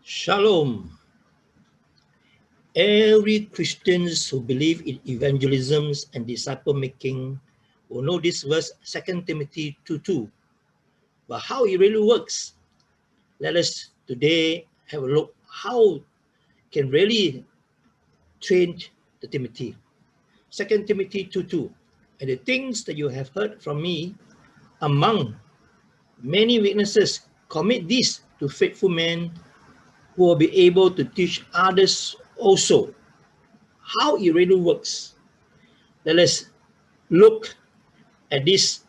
Shalom. Every Christians who believe in evangelism and disciple making will know this verse, 2 Timothy 2:2. But how it really works, let us today have a look how can really train the Timothy. 2 Timothy 2:2. And the things that you have heard from me among many witnesses, commit this to faithful men who will be able to teach others also. How it really works. Let us look at this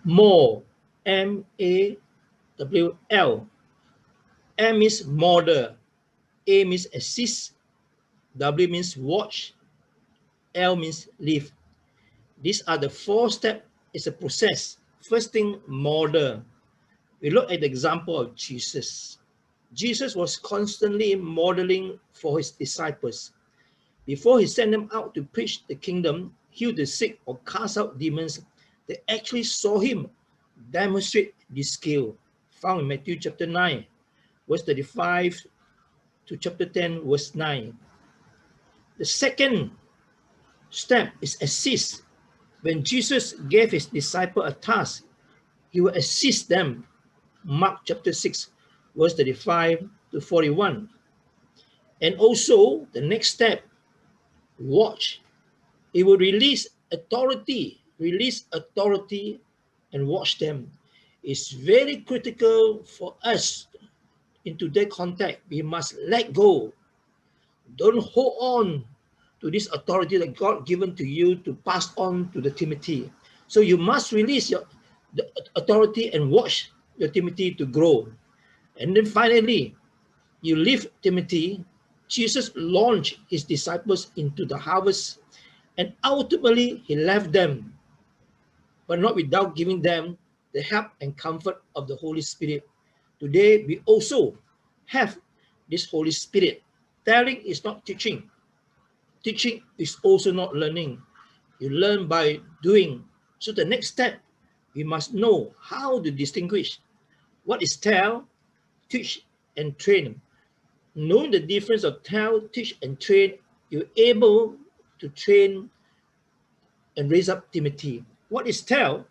more. MAWL. M means model, A means assist, W means watch, L means live. These are the four steps. It's a process. First thing, model. We look at the example of Jesus. Jesus was constantly modeling for his disciples. Before he sent them out to preach the kingdom, heal the sick, or cast out demons, they actually saw him demonstrate this skill, found in Matthew chapter 9, verse 35 to chapter 10, verse 9. The second step is assist. When Jesus gave his disciple a task, he will assist them. Mark chapter 6, verse 35 to 41. And also, the next step, watch. He will release authority and watch them. It's very critical for us in today's context. We must let go. Don't hold on to this authority that God given to you to pass on to the Timothy. So you must release the authority and watch your Timothy to grow. And then finally, you leave Timothy. Jesus launched his disciples into the harvest, and ultimately he left them, but not without giving them the help and comfort of the Holy Spirit. Today, we also have this Holy Spirit. Telling is not teaching. Teaching is also not learning. You learn by doing. So the next step, we must know how to distinguish what is tell, teach, and train. Knowing the difference of tell, teach, and train, you're able to train and raise up Timothy. What is tell?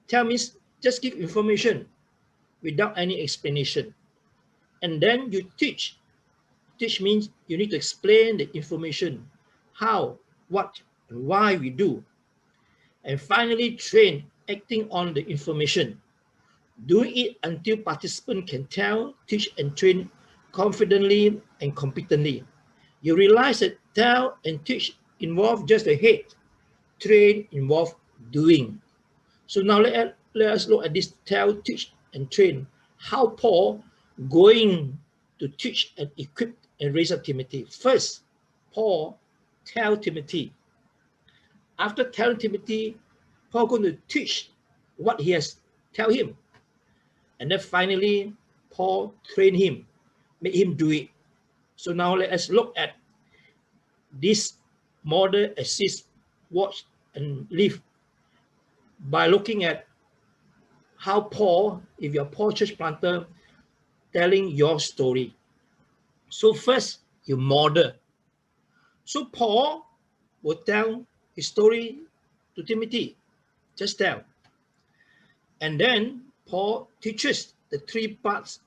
Tell means just give information without any explanation. And then you teach. Teach means you need to explain the information, how, what, and why we do. And finally, train, acting on the information. Doing it until participants can tell, teach, and train confidently and competently. You realize that tell and teach involve just the head. Train involve doing. So now let us look at this tell, teach, and train. How Paul going to teach and equip and raise up Timothy. First, Paul tell Timothy. After telling Timothy, Paul going to teach what he has tell him. And then finally, Paul train him, make him do it. So now let us look at this model, assist, watch, and live by looking at how Paul, if you're Paul church planter, telling your story. So first, you model. So Paul will tell his story to Timothy. Just tell. And then Paul teaches the three parts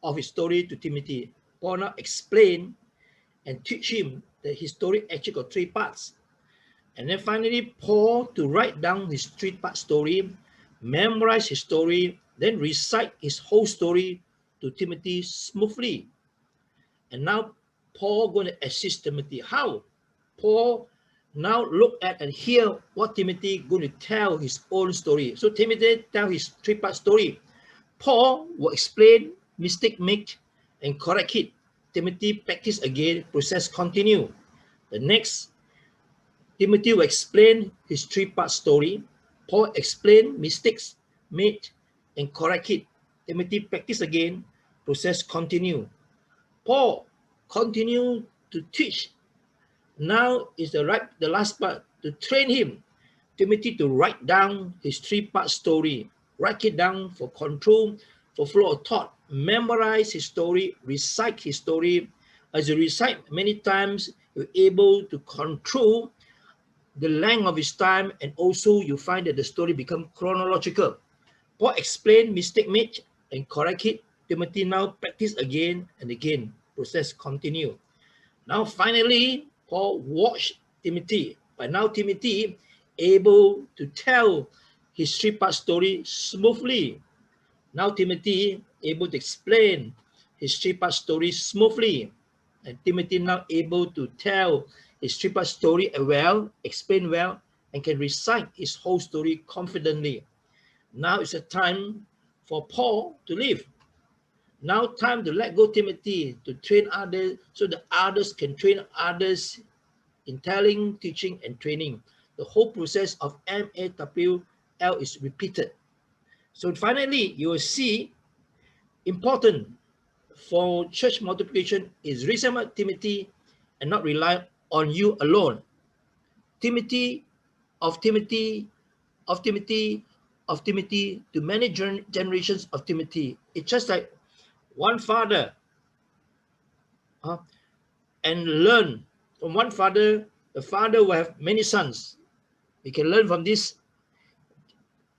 of his story to Timothy. Paul now explain and teach him that his story actually got three parts. And then finally, Paul to write down his three-part story, memorize his story, then recite his whole story to Timothy smoothly. And now Paul going to assist Timothy. How? Paul now look at and hear what Timothy going to tell his own story. So Timothy tell his three-part story. Paul will explain, mistake make, and correct it. Timothy practice again, process continue. The next, Timothy will explain his three-part story. Paul explain mistakes made and correct it. Timothy practice again, process continue. Paul continue to teach. Now is the last part to train him. Timothy to write down his three-part story. Write it down for control, for flow of thought. memorize his story, recite his story. As you recite many times, you're able to control the length of his time, and also you find that the story become chronological. Paul explained mistake made and correct it. Timothy now practice again and again. Process continue. Now finally, Paul watched Timothy. But now Timothy able to tell his three-part story smoothly. Now Timothy able to explain his three-part story smoothly. And Timothy now able to tell his three-part story well, explain well, and can recite his whole story confidently. Now it's a time for Paul to leave. Now time to let go Timothy to train others so that others can train others in telling, teaching, and training. The whole process of MAWL is repeated. So finally, you will see important for church multiplication is reason Timothy and not rely on you alone. Timothy, of Timothy, of Timothy, of Timothy, to many generations of Timothy. It's just like one father and learn from one father. The father will have many sons. We can learn from this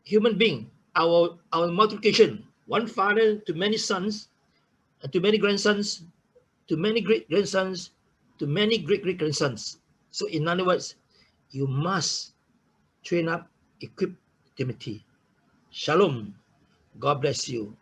human being, our multiplication. One father to many sons, and to many grandsons, to many great grandsons, to many great great grandsons. So in other words, you must train up, equip Timothy. Shalom. God bless you.